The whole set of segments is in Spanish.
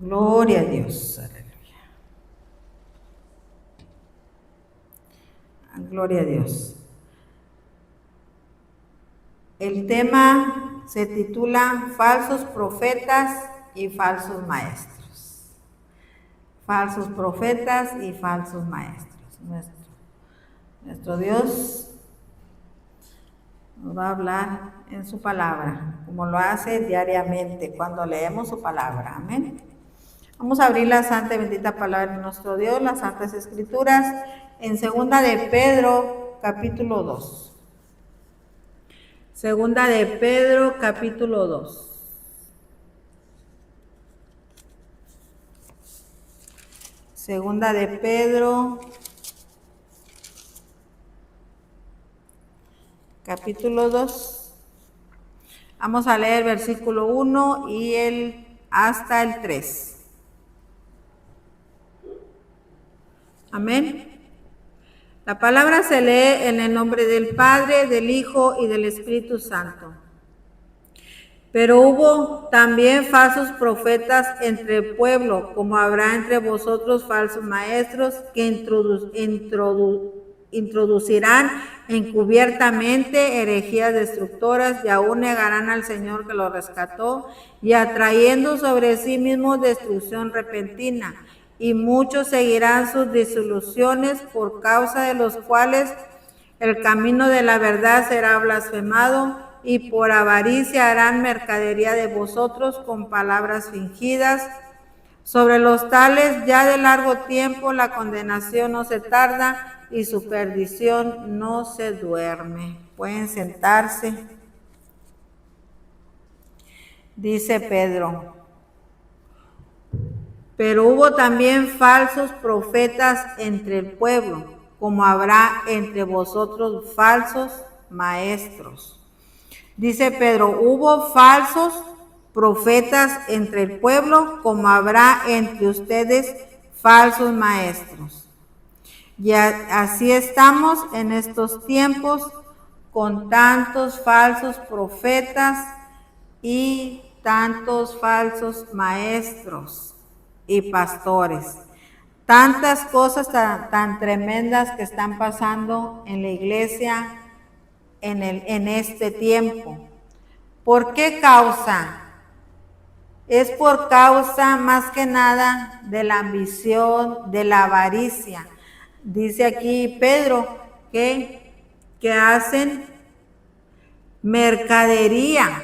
Gloria a Dios. Aleluya. Gloria a Dios. El tema se titula Falsos profetas y falsos maestros. Falsos profetas y falsos maestros. Nuestro Dios nos va a hablar en su palabra, como lo hace diariamente cuando leemos su palabra. Amén. Vamos a abrir la santa y bendita palabra de nuestro Dios, las santas escrituras, en segunda de Pedro, capítulo 2. Segunda de Pedro, capítulo 2. Segunda de Pedro, capítulo 2. Vamos a leer el versículo 1 y hasta el 3. Amén. La palabra se lee en el nombre del Padre, del Hijo y del Espíritu Santo. Pero hubo también falsos profetas entre el pueblo, como habrá entre vosotros falsos maestros que introducirán encubiertamente herejías destructoras y aún negarán al Señor que lo rescató y atrayendo sobre sí mismos destrucción repentina. Y muchos seguirán sus disoluciones, por causa de los cuales el camino de la verdad será blasfemado, y por avaricia harán mercadería de vosotros con palabras fingidas. Sobre los tales ya de largo tiempo la condenación no se tarda y su perdición no se duerme. Pueden sentarse. Dice Pedro: pero hubo también falsos profetas entre el pueblo, como habrá entre vosotros falsos maestros. Dice Pedro: hubo falsos profetas entre el pueblo, como habrá entre ustedes falsos maestros. Y así estamos en estos tiempos, con tantos falsos profetas y tantos falsos maestros y pastores. Tantas cosas tan tremendas que están pasando en la iglesia en este tiempo. ¿Por qué causa? Es por causa más que nada de la ambición, de la avaricia. Dice aquí Pedro que hacen mercadería.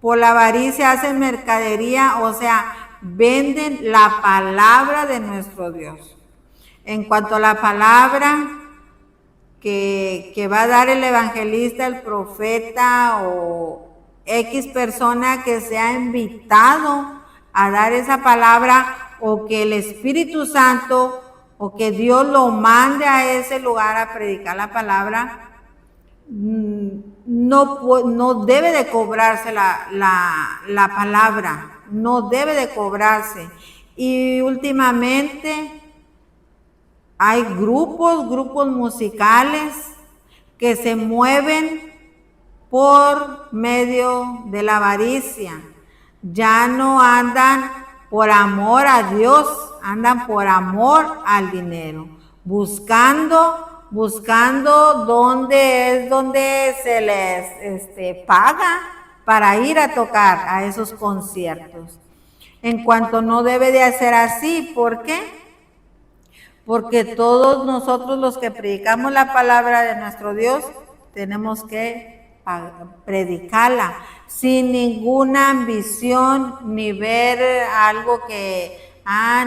Por la avaricia hacen mercadería, o sea, venden la palabra de nuestro Dios. En cuanto a la palabra que va a dar el evangelista, el profeta o X persona que sea invitado a dar esa palabra, o que el Espíritu Santo o que Dios lo mande a ese lugar a predicar la palabra, no debe de cobrarse la palabra, no debe de cobrarse. Y últimamente hay grupos musicales que se mueven por medio de la avaricia. Ya no andan por amor a Dios, andan por amor al dinero, buscando donde se les paga para ir a tocar a esos conciertos. En cuanto no debe de ser así, ¿por qué? Porque todos nosotros los que predicamos la palabra de nuestro Dios tenemos que predicarla sin ninguna ambición ni ver algo que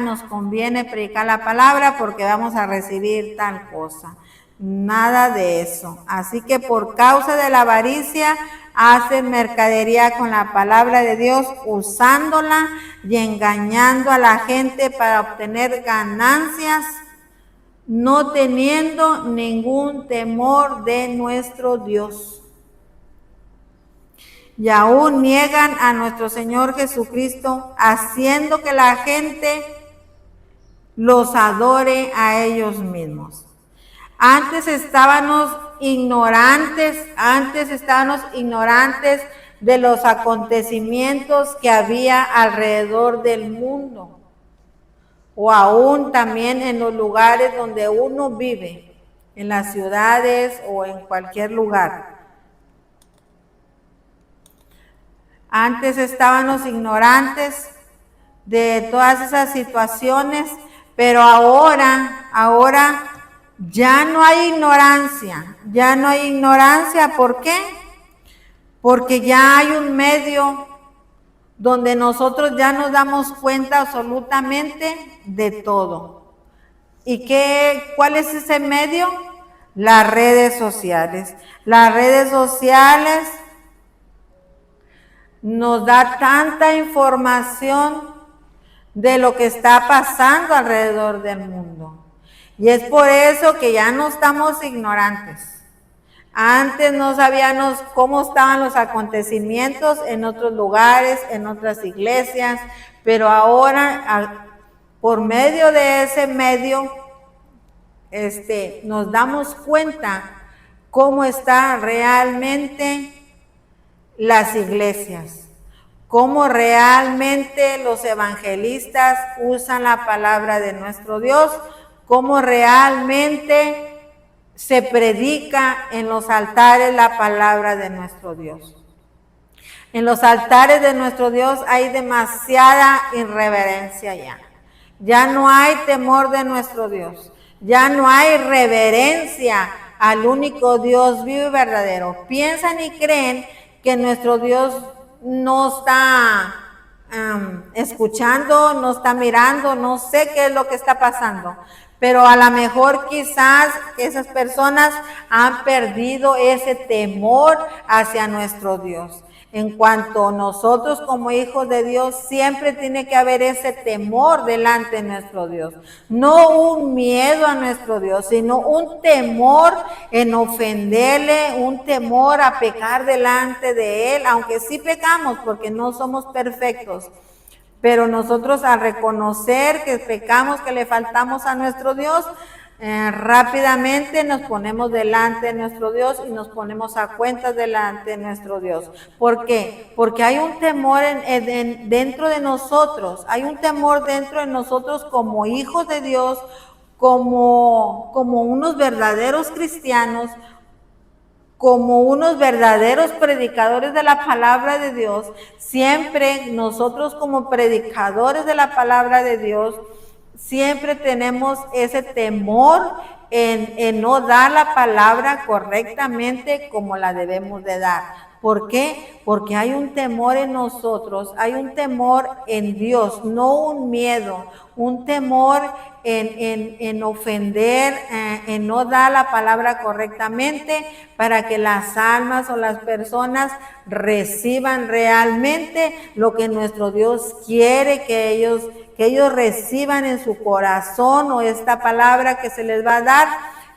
nos conviene predicar la palabra porque vamos a recibir tal cosa. Nada de eso. Así que por causa de la avaricia hacen mercadería con la palabra de Dios, usándola y engañando a la gente para obtener ganancias, no teniendo ningún temor de nuestro Dios. Y aún niegan a nuestro Señor Jesucristo, haciendo que la gente los adore a ellos mismos. Antes estábamos ignorantes de los acontecimientos que había alrededor del mundo, o aún también en los lugares donde uno vive, en las ciudades o en cualquier lugar. Antes estaban los ignorantes de todas esas situaciones, pero ahora ya no hay ignorancia, ¿por qué? Porque ya hay un medio donde nosotros ya nos damos cuenta absolutamente de todo. ¿Y cuál es ese medio? Las redes sociales. Las redes sociales nos da tanta información de lo que está pasando alrededor del mundo. Y es por eso que ya no estamos ignorantes. Antes no sabíamos cómo estaban los acontecimientos en otros lugares, en otras iglesias, pero ahora, por medio de ese medio, nos damos cuenta cómo están realmente las iglesias, cómo realmente los evangelistas usan la palabra de nuestro Dios, cómo realmente se predica en los altares la palabra de nuestro Dios. En los altares de nuestro Dios hay demasiada irreverencia ya. Ya no hay temor de nuestro Dios. Ya no hay reverencia al único Dios vivo y verdadero. Piensan y creen que nuestro Dios no está escuchando, no está mirando, no sé qué es lo que está pasando. Pero a lo mejor quizás esas personas han perdido ese temor hacia nuestro Dios. En cuanto a nosotros como hijos de Dios, siempre tiene que haber ese temor delante de nuestro Dios. No un miedo a nuestro Dios, sino un temor en ofenderle, un temor a pecar delante de Él, aunque sí pecamos porque no somos perfectos. Pero nosotros al reconocer que pecamos, que le faltamos a nuestro Dios, rápidamente nos ponemos delante de nuestro Dios y nos ponemos a cuentas delante de nuestro Dios. ¿Por qué? Porque hay un temor dentro de nosotros, hay un temor dentro de nosotros como hijos de Dios, como unos verdaderos cristianos, como unos verdaderos predicadores de la palabra de Dios. Siempre nosotros como predicadores de la palabra de Dios, siempre tenemos ese temor en no dar la palabra correctamente como la debemos de dar. ¿Por qué? Porque hay un temor en nosotros, hay un temor en Dios, no un miedo, un temor en ofender, en no dar la palabra correctamente para que las almas o las personas reciban realmente lo que nuestro Dios quiere que ellos reciban en su corazón, o esta palabra que se les va a dar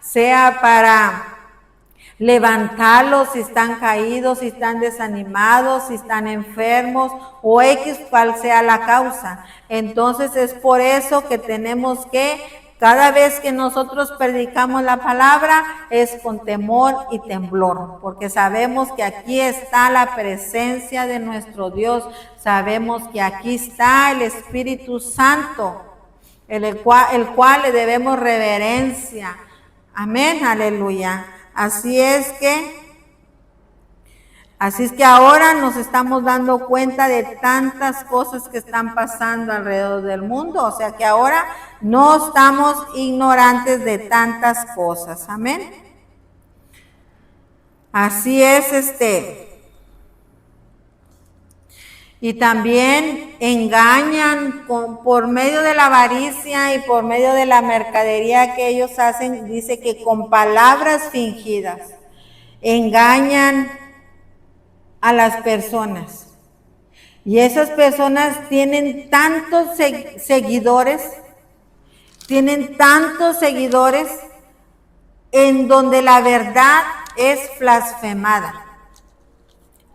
sea para levantarlos si están caídos, si están desanimados, si están enfermos o X cual sea la causa. Entonces es por eso que tenemos que, cada vez que nosotros predicamos la palabra, es con temor y temblor, porque sabemos que aquí está la presencia de nuestro Dios, sabemos que aquí está el Espíritu Santo, el cual le debemos reverencia. Amén, aleluya. Así es que ahora nos estamos dando cuenta de tantas cosas que están pasando alrededor del mundo. O sea que ahora no estamos ignorantes de tantas cosas. Amén. Así es, y también engañan por medio de la avaricia y por medio de la mercadería que ellos hacen, dice que con palabras fingidas engañan a las personas. Y esas personas tienen tantos seguidores en donde la verdad es blasfemada,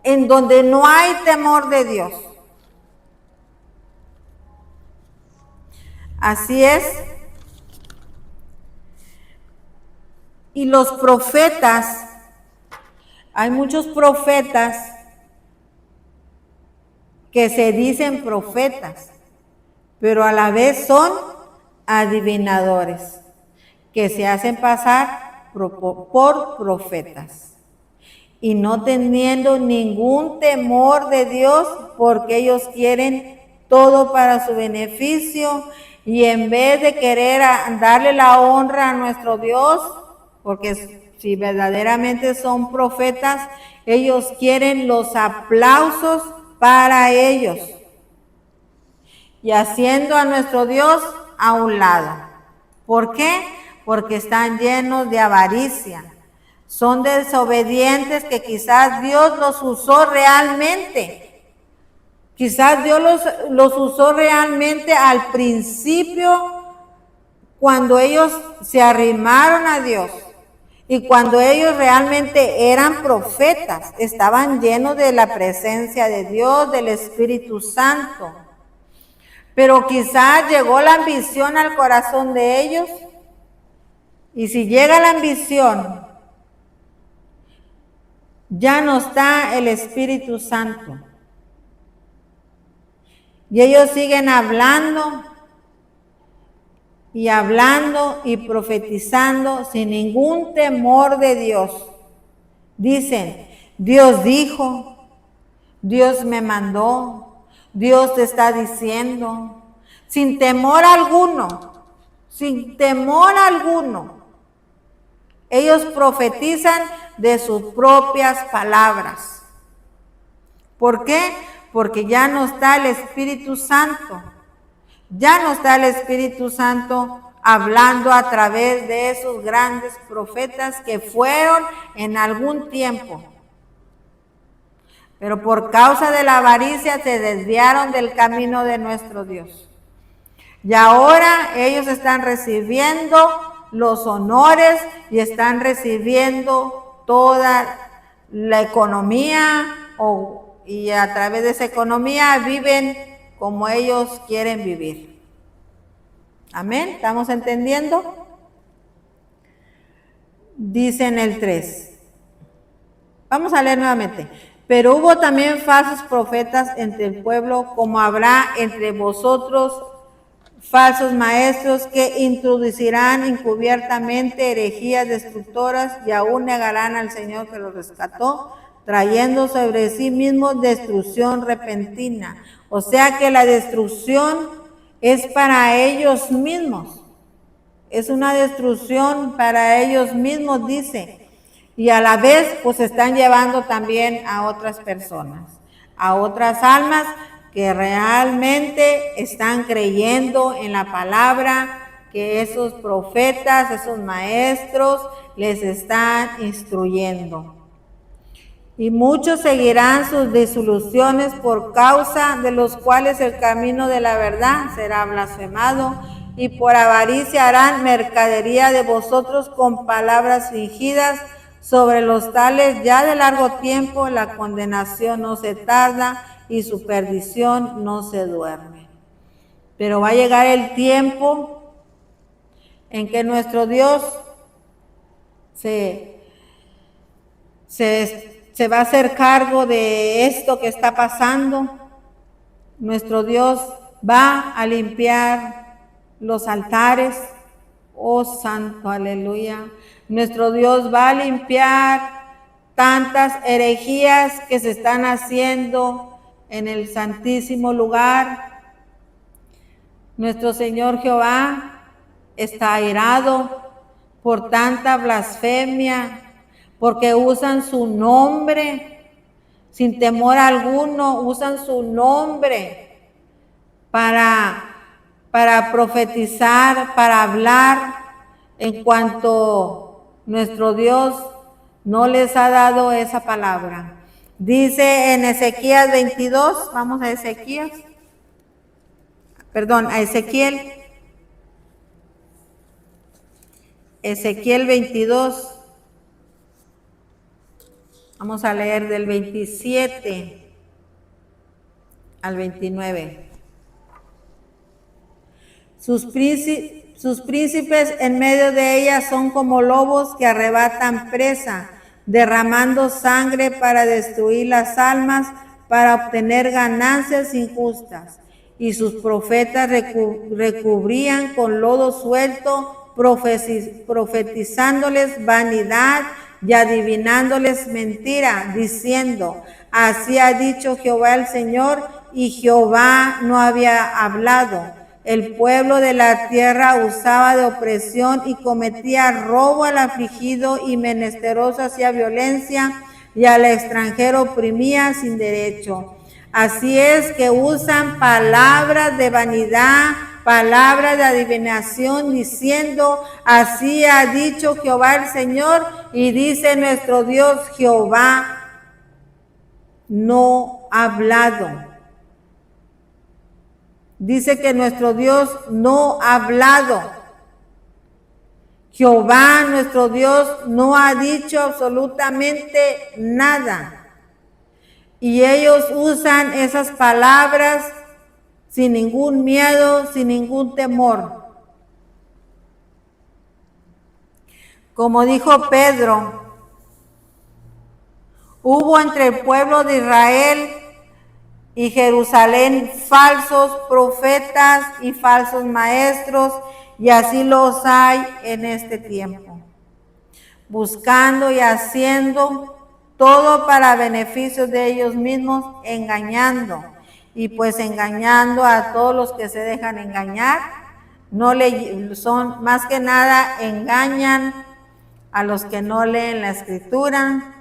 en donde no hay temor de Dios. Así es. Y los profetas, hay muchos profetas que se dicen profetas, pero a la vez son adivinadores, que se hacen pasar por profetas, y no teniendo ningún temor de Dios, porque ellos quieren todo para su beneficio, y en vez de querer darle la honra a nuestro Dios, porque si verdaderamente son profetas, ellos quieren los aplausos para ellos, y haciendo a nuestro Dios a un lado. ¿Por qué? Porque están llenos de avaricia. Son desobedientes, que quizás Dios los usó realmente. Quizás Dios los usó realmente al principio, cuando ellos se arrimaron a Dios. Y cuando ellos realmente eran profetas, estaban llenos de la presencia de Dios, del Espíritu Santo. Pero quizás llegó la ambición al corazón de ellos. Y si llega la ambición, ya no está el Espíritu Santo. Y ellos siguen hablando y profetizando sin ningún temor de Dios. Dicen, Dios dijo, Dios me mandó, Dios te está diciendo, sin temor alguno, sin temor alguno. Ellos profetizan de sus propias palabras. ¿Por qué? Porque ya no está el Espíritu Santo. Ya no está el Espíritu Santo hablando a través de esos grandes profetas que fueron en algún tiempo. Pero por causa de la avaricia se desviaron del camino de nuestro Dios. Y ahora ellos están recibiendo los honores y están recibiendo toda la economía, y a través de esa economía viven como ellos quieren vivir. Amén, ¿estamos entendiendo? Dice en el 3. Vamos a leer nuevamente. Pero hubo también falsos profetas entre el pueblo, como habrá entre vosotros falsos maestros, que introducirán encubiertamente herejías destructoras, y aún negarán al Señor que los rescató, trayendo sobre sí mismos destrucción repentina. O sea que la destrucción es para ellos mismos. Es una destrucción para ellos mismos, dice. Y a la vez, pues están llevando también a otras personas, a otras almas que realmente están creyendo en la palabra que esos profetas, esos maestros les están instruyendo. Y muchos seguirán sus disoluciones, por causa de los cuales el camino de la verdad será blasfemado, y por avaricia harán mercadería de vosotros con palabras fingidas. Sobre los tales ya de largo tiempo la condenación no se tarda y su perdición no se duerme. Pero va a llegar el tiempo en que nuestro Dios se va a hacer cargo de esto que está pasando. Nuestro Dios va a limpiar los altares. Oh santo, aleluya. Nuestro Dios va a limpiar tantas herejías que se están haciendo en el santísimo lugar. Nuestro Señor Jehová está airado por tanta blasfemia, porque usan su nombre, sin temor alguno, usan su nombre para profetizar, para hablar, en cuanto nuestro Dios no les ha dado esa palabra. Dice en Ezequiel 22, vamos a Ezequiel 22, vamos a leer del 27 al 29. Sus príncipes en medio de ella son como lobos que arrebatan presa, derramando sangre para destruir las almas, para obtener ganancias injustas. Y sus profetas recubrían con lodo suelto, profetizándoles vanidad y adivinándoles mentira, diciendo: así ha dicho Jehová el Señor, y Jehová no había hablado. El pueblo de la tierra usaba de opresión y cometía robo al afligido, y menesteroso hacía violencia, y al extranjero oprimía sin derecho. Así es que usan palabras de vanidad, palabras de adivinación, diciendo: así ha dicho Jehová el Señor, y dice nuestro Dios: Jehová no ha hablado. Dice que nuestro Dios no ha hablado. Jehová, nuestro Dios, no ha dicho absolutamente nada. Y ellos usan esas palabras sin ningún miedo, sin ningún temor. Como dijo Pedro, hubo entre el pueblo de Israel y Jerusalén falsos profetas y falsos maestros, y así los hay en este tiempo, buscando y haciendo todo para beneficio de ellos mismos, engañando, y pues engañando a todos los que se dejan engañar. Son más que nada engañan a los que no leen la Escritura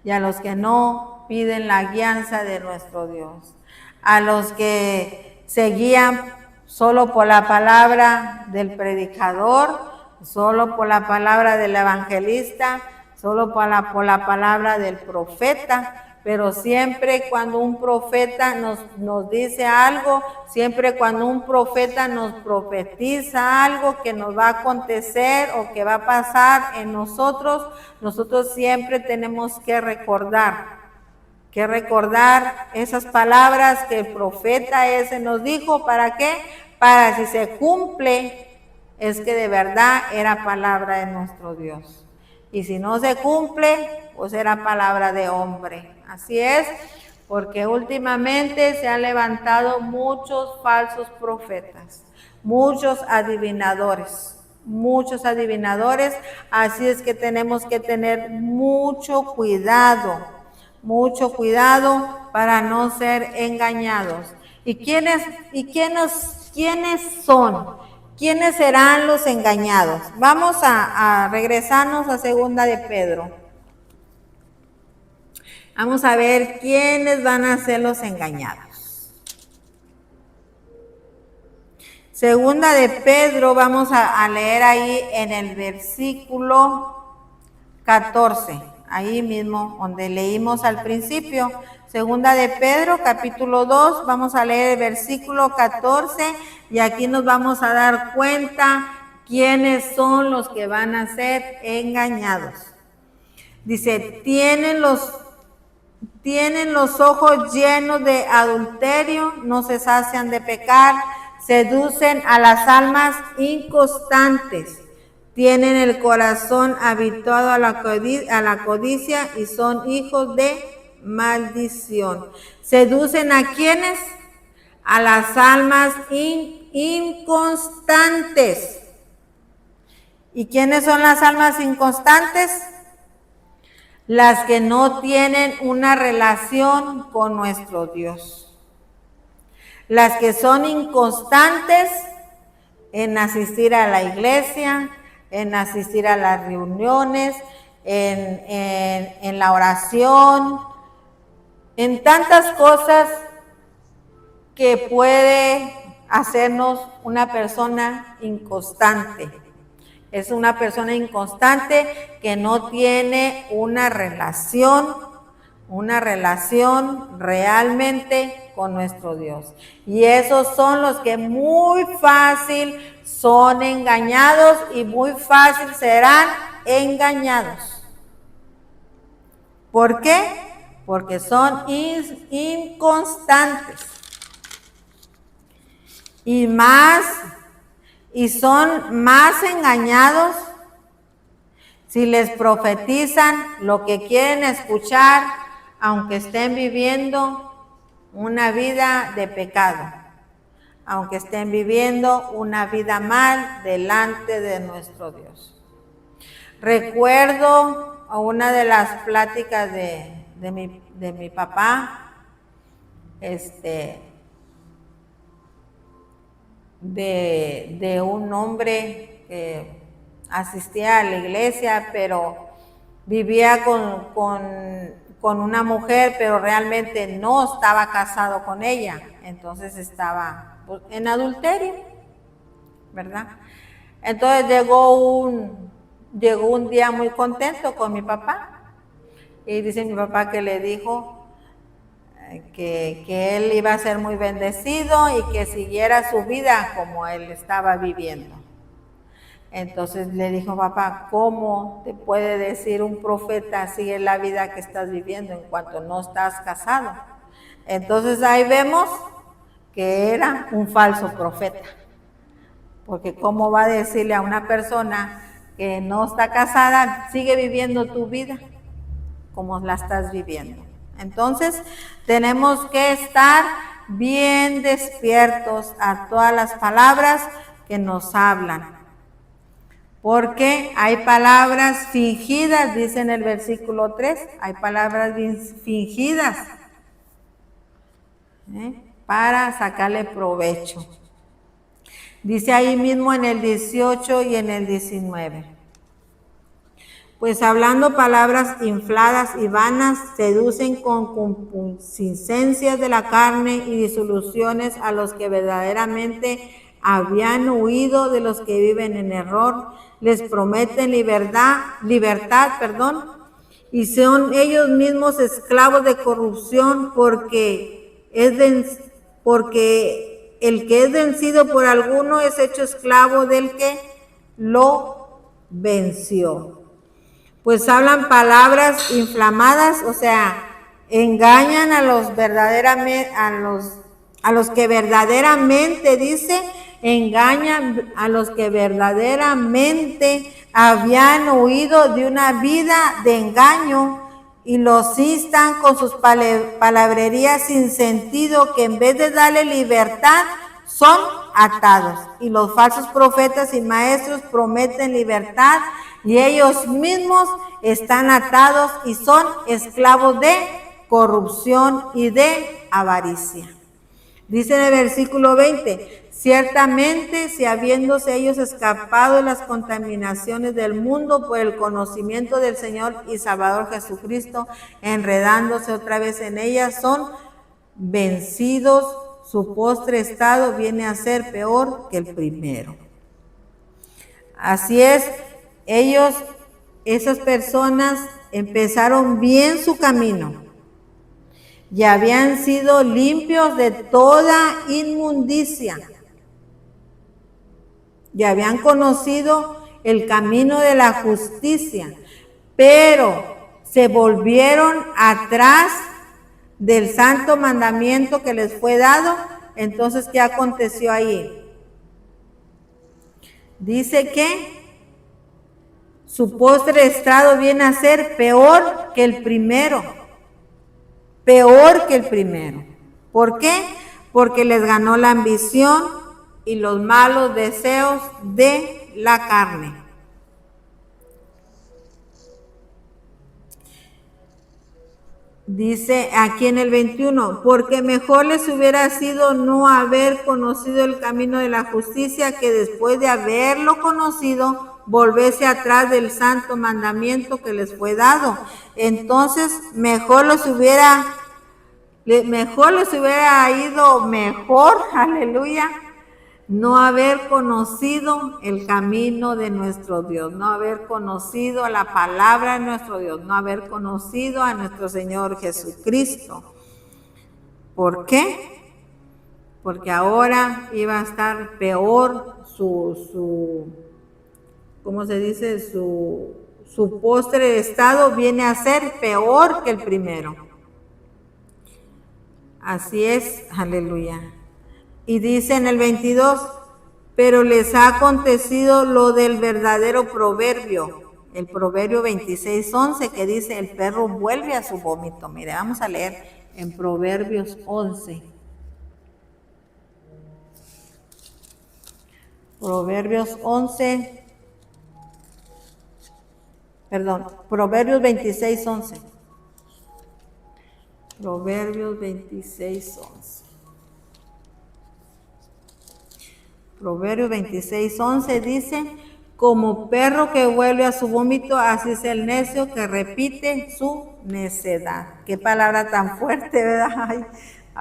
y a los que no piden la guianza de nuestro Dios, a los que se guían solo por la palabra del predicador, solo por la palabra del evangelista, solo por la palabra del profeta. Pero siempre cuando un profeta nos dice algo, siempre cuando un profeta nos profetiza algo que nos va a acontecer o que va a pasar en nosotros siempre tenemos que recordar esas palabras que el profeta ese nos dijo. ¿Para qué? Para si se cumple, es que de verdad era palabra de nuestro Dios. Y si no se cumple, pues era palabra de hombre. Así es, porque últimamente se han levantado muchos falsos profetas, muchos adivinadores, así es que tenemos que tener mucho cuidado para no ser engañados. ¿Y quiénes son? ¿Quiénes serán los engañados? Vamos a regresarnos a segunda de Pedro. Vamos a ver quiénes van a ser los engañados. Segunda de Pedro, vamos a leer ahí en el versículo 14, ahí mismo donde leímos al principio. Segunda de Pedro, capítulo 2, vamos a leer el versículo 14 y aquí nos vamos a dar cuenta quiénes son los que van a ser engañados. Dice: tienen los ojos llenos de adulterio, no se sacian de pecar, seducen a las almas inconstantes, tienen el corazón habituado a la codicia y son hijos de maldición. ¿Seducen a quiénes? A las almas inconstantes. ¿Y quiénes son las almas inconstantes? Las que no tienen una relación con nuestro Dios. Las que son inconstantes en asistir a la iglesia, en asistir a las reuniones, en la oración, en tantas cosas que puede hacernos una persona inconstante. Es una persona inconstante que no tiene una relación realmente con nuestro Dios. Y esos son los que muy fácil son engañados y muy fácil serán engañados. ¿Por qué? Porque son inconstantes. Y son más engañados si les profetizan lo que quieren escuchar aunque estén viviendo una vida de pecado, aunque estén viviendo una vida mal delante de nuestro Dios. Recuerdo a una de las pláticas de mi papá, de un hombre que asistía a la iglesia, pero vivía con una mujer, pero realmente no estaba casado con ella, entonces estaba en adulterio, ¿verdad? Entonces llegó un día muy contento con mi papá, y dice mi papá que le dijo que él iba a ser muy bendecido y que siguiera su vida como él estaba viviendo. Entonces le dijo, papá, ¿cómo te puede decir un profeta sigue la vida que estás viviendo en cuanto no estás casado? Entonces ahí vemos que era un falso profeta, porque ¿cómo va a decirle a una persona que no está casada, sigue viviendo tu vida como la estás viviendo? Entonces tenemos que estar bien despiertos a todas las palabras que nos hablan, porque hay palabras fingidas, dice en el versículo 3, hay palabras fingidas para sacarle provecho. Dice ahí mismo en el 18 y en el 19. Pues hablando palabras infladas y vanas, seducen con concupiscencias de la carne y disoluciones a los que verdaderamente habían huido de los que viven en error. Les prometen libertad, y son ellos mismos esclavos de corrupción, porque el que es vencido por alguno es hecho esclavo del que lo venció. Pues hablan palabras inflamadas, o sea, engañan a los que verdaderamente, dice, engañan a los que verdaderamente habían huido de una vida de engaño, y los instan con sus palabrerías sin sentido, que en vez de darle libertad, son atados. Y los falsos profetas y maestros prometen libertad, y ellos mismos están atados y son esclavos de corrupción y de avaricia. Dice en el versículo 20, ciertamente si habiéndose ellos escapado de las contaminaciones del mundo por el conocimiento del Señor y Salvador Jesucristo, enredándose otra vez en ellas, son vencidos, su postre estado viene a ser peor que el primero. Así es, esas personas empezaron bien su camino y habían sido limpios de toda inmundicia y habían conocido el camino de la justicia, pero se volvieron atrás del santo mandamiento que les fue dado. Entonces, ¿qué aconteció ahí? Dice que su postre estado viene a ser peor que el primero. Peor que el primero. ¿Por qué? Porque les ganó la ambición y los malos deseos de la carne. Dice aquí en el 21, porque mejor les hubiera sido no haber conocido el camino de la justicia, que después de haberlo conocido, volverse atrás del santo mandamiento que les fue dado. Entonces, mejor les hubiera ido mejor, aleluya, no haber conocido el camino de nuestro Dios, no haber conocido la palabra de nuestro Dios, no haber conocido a nuestro Señor Jesucristo. ¿Por qué? Porque ahora iba a estar peor ¿cómo se dice? Su postre estado viene a ser peor que el primero. Así es, aleluya. Y dice en el 22, pero les ha acontecido lo del verdadero proverbio, el Proverbio 26:11, que dice, el perro vuelve a su vómito. Mire, vamos a leer en Proverbios 11. Proverbios 11, perdón, Proverbios 26:11. Proverbios 26:11. Proverbios 26:11 dice, como perro que vuelve a su vómito, así es el necio que repite su necedad. Qué palabra tan fuerte, ¿verdad?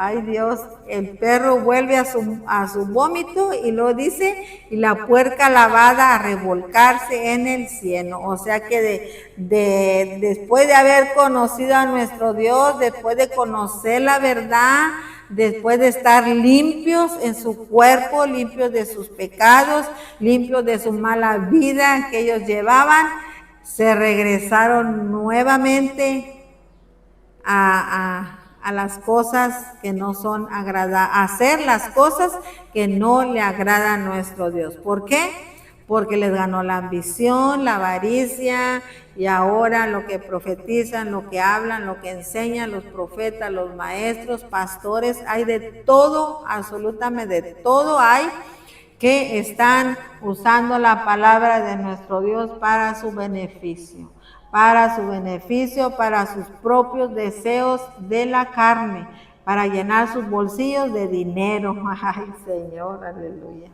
Ay Dios, el perro vuelve a su vómito y luego dice, y la puerca lavada a revolcarse en el cieno. O sea que después de haber conocido a nuestro Dios, después de conocer la verdad, después de estar limpios en su cuerpo, limpios de sus pecados, limpios de su mala vida que ellos llevaban, se regresaron nuevamente a las cosas que no son agradables, a hacer las cosas que no le agradan a nuestro Dios. ¿Por qué? Porque les ganó la ambición, la avaricia, y ahora lo que profetizan, lo que hablan, lo que enseñan los profetas, los maestros, pastores, hay de todo, absolutamente de todo hay, que están usando la palabra de nuestro Dios para su beneficio, para sus propios deseos de la carne, para llenar sus bolsillos de dinero. Ay, Señor, aleluya.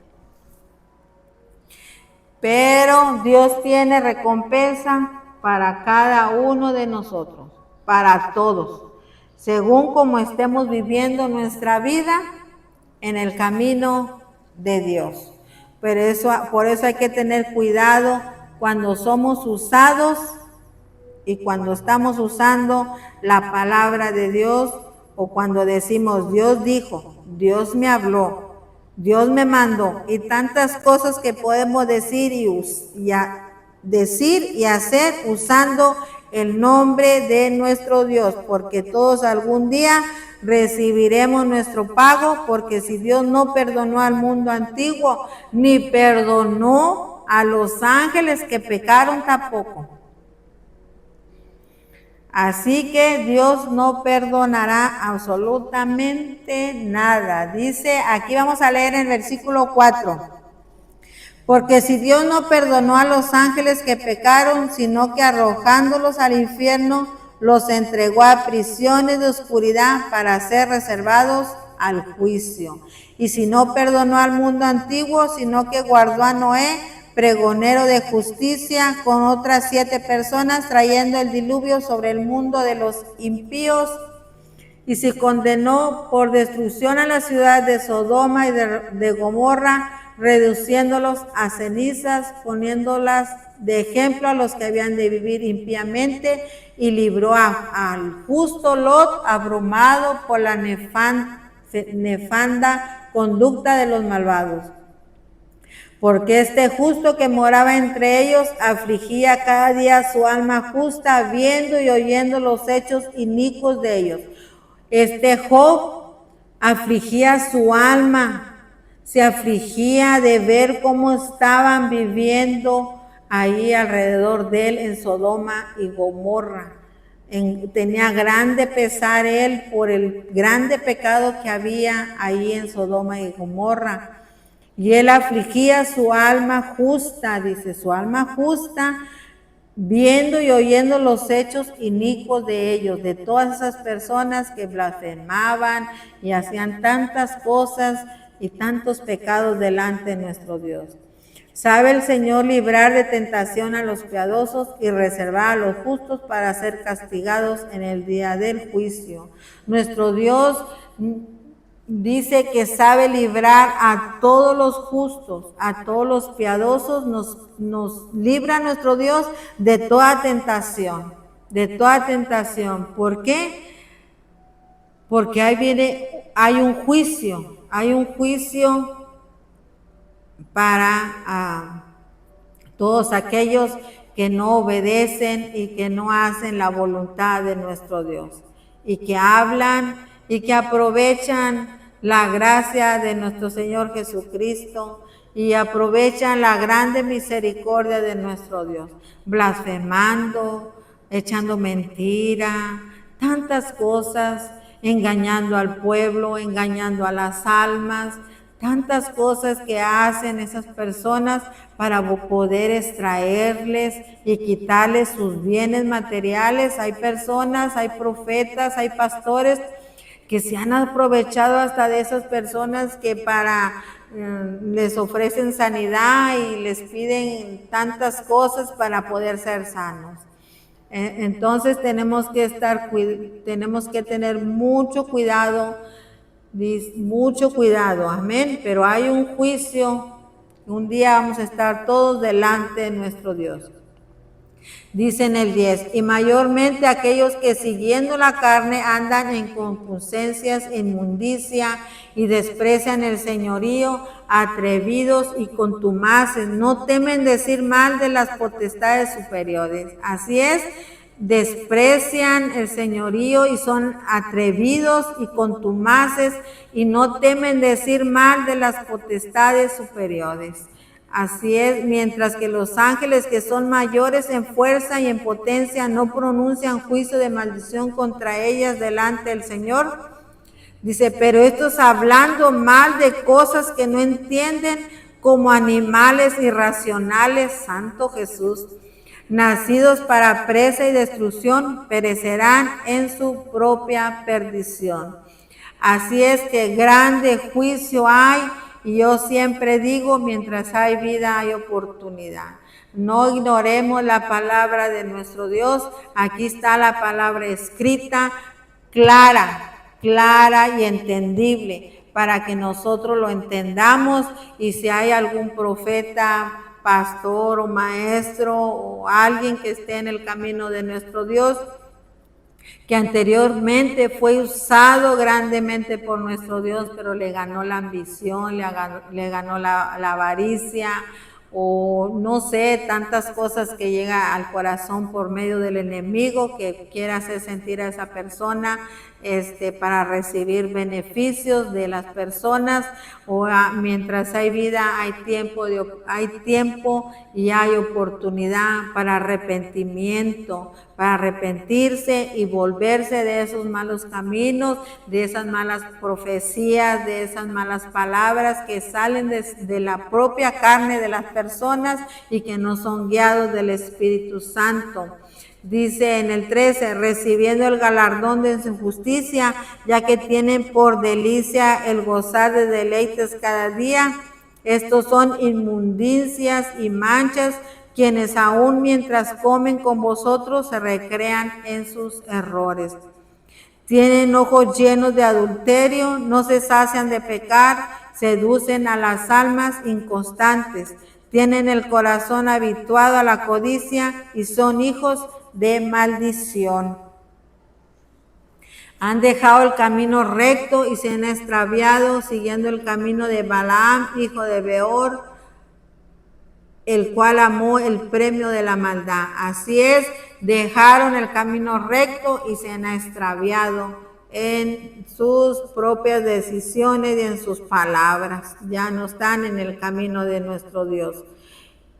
Pero Dios tiene recompensa para cada uno de nosotros, para todos, según como estemos viviendo nuestra vida en el camino de Dios. Por eso hay que tener cuidado cuando somos usados y cuando estamos usando la palabra de Dios, o cuando decimos Dios dijo, Dios me habló, Dios me mandó, y tantas cosas que podemos decir y hacer usando el nombre de nuestro Dios, porque todos algún día recibiremos nuestro pago, porque si Dios no perdonó al mundo antiguo, ni perdonó a los ángeles que pecaron tampoco. Así que Dios no perdonará absolutamente nada. Dice, aquí vamos a leer en el versículo 4. Porque si Dios no perdonó a los ángeles que pecaron, sino que arrojándolos al infierno, los entregó a prisiones de oscuridad para ser reservados al juicio. Y si no perdonó al mundo antiguo, sino que guardó a Noé, pregonero de justicia, con otras 7 personas, trayendo el diluvio sobre el mundo de los impíos, y si condenó por destrucción a la ciudad de Sodoma y de Gomorra, reduciéndolos a cenizas, poniéndolas de ejemplo a los que habían de vivir impíamente, y libró al justo Lot, abrumado por la nefanda conducta de los malvados. Porque este justo que moraba entre ellos afligía cada día su alma justa, viendo y oyendo los hechos inicuos de ellos. Este Job afligía su alma, se afligía de ver cómo estaban viviendo ahí alrededor de él en Sodoma y Gomorra. Tenía grande pesar él por el grande pecado que había ahí en Sodoma y Gomorra. Y él afligía su alma justa, dice, su alma justa, viendo y oyendo los hechos inicuos de ellos, de todas esas personas que blasfemaban y hacían tantas cosas y tantos pecados delante de nuestro Dios. Sabe el Señor librar de tentación a los piadosos y reservar a los justos para ser castigados en el día del juicio. Nuestro Dios dice que sabe librar a todos los justos, a todos los piadosos, nos libra nuestro Dios de toda tentación, de toda tentación. ¿Por qué? Porque hay un juicio para todos aquellos que no obedecen y que no hacen la voluntad de nuestro Dios, y que hablan y que aprovechan la gracia de nuestro Señor Jesucristo y aprovechan la grande misericordia de nuestro Dios, blasfemando, echando mentira, tantas cosas, engañando al pueblo, engañando a las almas, tantas cosas que hacen esas personas para poder extraerles y quitarles sus bienes materiales. Hay personas, hay profetas, hay pastores que se han aprovechado hasta de esas personas que les ofrecen sanidad y les piden tantas cosas para poder ser sanos. Entonces tenemos que tener mucho cuidado, amén. Pero hay un juicio, un día vamos a estar todos delante de nuestro Dios. Dice en el 10, y mayormente aquellos que siguiendo la carne andan en concupiscencias, inmundicia y desprecian el señorío, atrevidos y contumaces, no temen decir mal de las potestades superiores. Así es, desprecian el señorío y son atrevidos y contumaces y no temen decir mal de las potestades superiores. Así es, mientras que los ángeles que son mayores en fuerza y en potencia no pronuncian juicio de maldición contra ellas delante del Señor. Dice, pero estos hablando mal de cosas que no entienden, como animales irracionales, Santo Jesús, nacidos para presa y destrucción, perecerán en su propia perdición. Así es que grande juicio hay. Y yo siempre digo, mientras hay vida hay oportunidad. No ignoremos la palabra de nuestro Dios. Aquí está la palabra escrita, clara y entendible, para que nosotros lo entendamos. Y si hay algún profeta, pastor o maestro o alguien que esté en el camino de nuestro Dios, que anteriormente fue usado grandemente por nuestro Dios, pero le ganó la ambición, le ganó la avaricia, o no sé, tantas cosas que llega al corazón por medio del enemigo que quiere hacer sentir a esa persona para recibir beneficios de las personas. Mientras hay vida hay tiempo y hay oportunidad para arrepentimiento, para arrepentirse y volverse de esos malos caminos, de esas malas profecías, de esas malas palabras que salen de la propia carne de las personas y que no son guiados del Espíritu Santo. Dice en el 13, recibiendo el galardón de su justicia, ya que tienen por delicia el gozar de deleites cada día. Estos son inmundicias y manchas, quienes aún mientras comen con vosotros se recrean en sus errores. Tienen ojos llenos de adulterio, no se sacian de pecar, seducen a las almas inconstantes. Tienen el corazón habituado a la codicia y son hijos de maldición. Han dejado el camino recto y se han extraviado siguiendo el camino de Balaam, hijo de Beor, el cual amó el premio de la maldad. Así es, dejaron el camino recto y se han extraviado en sus propias decisiones y en sus palabras. Ya no están en el camino de nuestro Dios.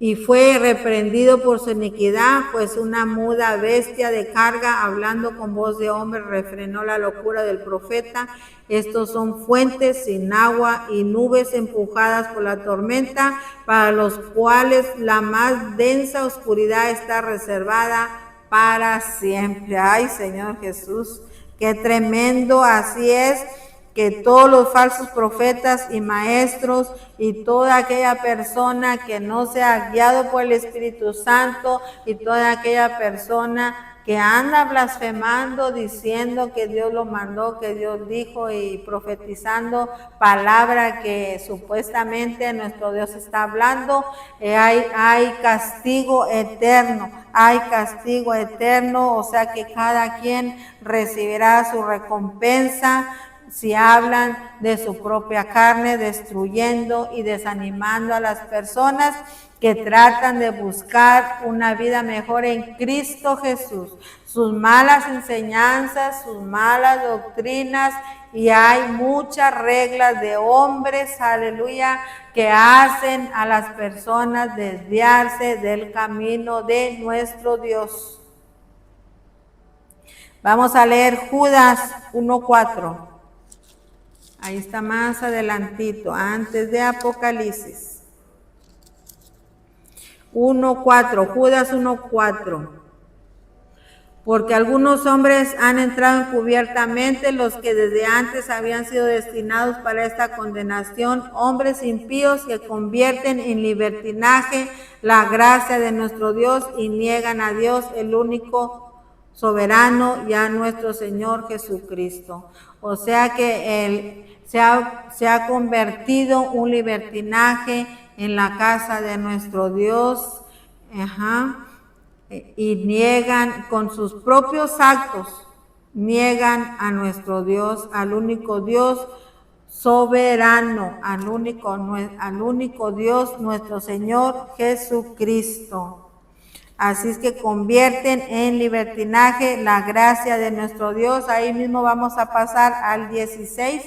Y fue reprendido por su iniquidad, pues una muda bestia de carga, hablando con voz de hombre, refrenó la locura del profeta. Estos son fuentes sin agua y nubes empujadas por la tormenta, para los cuales la más densa oscuridad está reservada para siempre. Ay, Señor Jesús, qué tremendo. Así es, que todos los falsos profetas y maestros y toda aquella persona que no sea guiado por el Espíritu Santo y toda aquella persona que anda blasfemando, diciendo que Dios lo mandó, que Dios dijo y profetizando palabra que supuestamente nuestro Dios está hablando, hay castigo eterno, o sea que cada quien recibirá su recompensa si hablan de su propia carne, destruyendo y desanimando a las personas que tratan de buscar una vida mejor en Cristo Jesús. Sus malas enseñanzas, sus malas doctrinas, y hay muchas reglas de hombres, aleluya, que hacen a las personas desviarse del camino de nuestro Dios. Vamos a leer Judas 1:4. Ahí está más adelantito, antes de Apocalipsis. 1:4, Judas 1:4. Porque algunos hombres han entrado encubiertamente, los que desde antes habían sido destinados para esta condenación, hombres impíos que convierten en libertinaje la gracia de nuestro Dios y niegan a Dios, el único soberano, y a nuestro Señor Jesucristo. O sea que Él se ha convertido un libertinaje en la casa de nuestro Dios. Y niegan con sus propios actos, niegan a nuestro Dios, al único Dios soberano, al único Dios, nuestro Señor Jesucristo. Así es que convierten en libertinaje la gracia de nuestro Dios. Ahí mismo vamos a pasar al 16.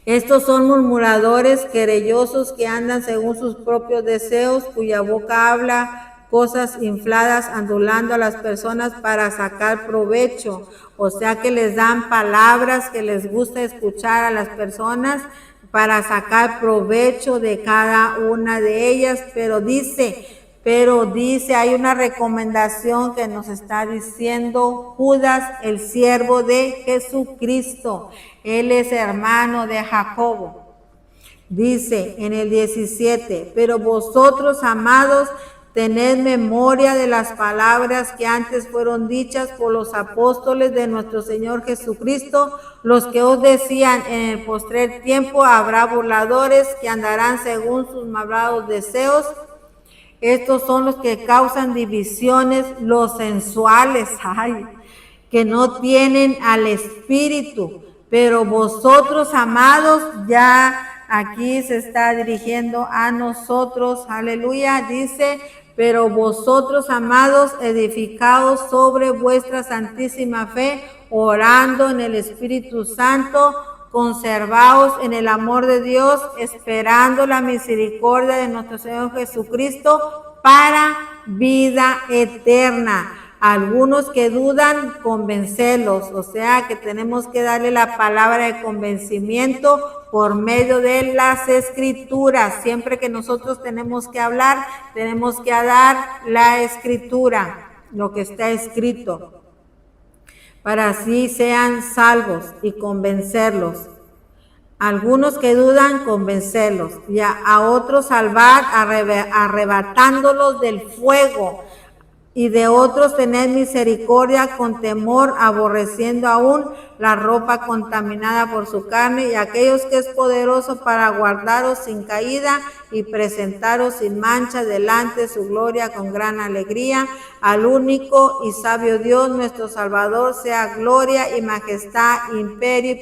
Estos son murmuradores, querellosos, que andan según sus propios deseos, cuya boca habla cosas infladas, adulando a las personas para sacar provecho. O sea que les dan palabras que les gusta escuchar a las personas para sacar provecho de cada una de ellas. Pero dice, hay una recomendación que nos está diciendo Judas, el siervo de Jesucristo. Él es hermano de Jacobo. Dice en el 17, pero vosotros, amados, tened memoria de las palabras que antes fueron dichas por los apóstoles de nuestro Señor Jesucristo, los que os decían, en el postrer tiempo habrá burladores que andarán según sus malvados deseos. Estos son los que causan divisiones, los sensuales, que no tienen al Espíritu. Pero vosotros, amados, ya aquí se está dirigiendo a nosotros, aleluya, dice, pero vosotros, amados, edificados sobre vuestra santísima fe, orando en el Espíritu Santo, conservaos en el amor de Dios, esperando la misericordia de nuestro Señor Jesucristo para vida eterna. Algunos que dudan, convencelos, o sea que tenemos que darle la palabra de convencimiento por medio de las Escrituras. Siempre que nosotros tenemos que hablar, tenemos que dar la Escritura, lo que está escrito, para así sean salvos y convencerlos. Algunos que dudan, convencerlos, y a otros salvar, arrebatándolos del fuego. Y de otros tener misericordia con temor, aborreciendo aún la ropa contaminada por su carne, y aquellos que es poderoso para guardaros sin caída y presentaros sin mancha delante de su gloria con gran alegría. Al único y sabio Dios, nuestro Salvador, sea gloria y majestad, imperio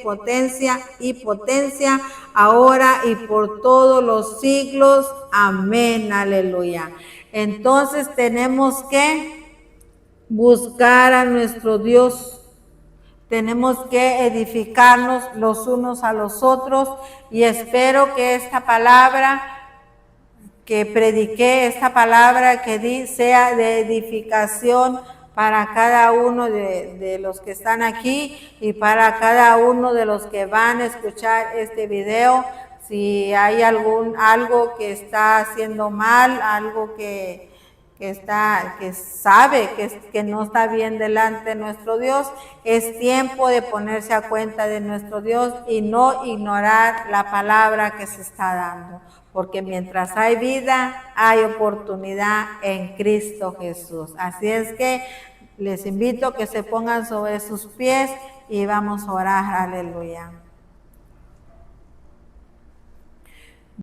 y potencia, ahora y por todos los siglos. Amén, aleluya. Entonces tenemos que buscar a nuestro Dios, tenemos que edificarnos los unos a los otros, y espero que esta palabra que prediqué, esta palabra que di, sea de edificación para cada uno de los que están aquí y para cada uno de los que van a escuchar este video. Si hay algo que está haciendo mal, algo que sabe que no está bien delante de nuestro Dios, es tiempo de ponerse a cuenta de nuestro Dios y no ignorar la palabra que se está dando, porque mientras hay vida, hay oportunidad en Cristo Jesús. Así es que les invito a que se pongan sobre sus pies y vamos a orar, aleluya.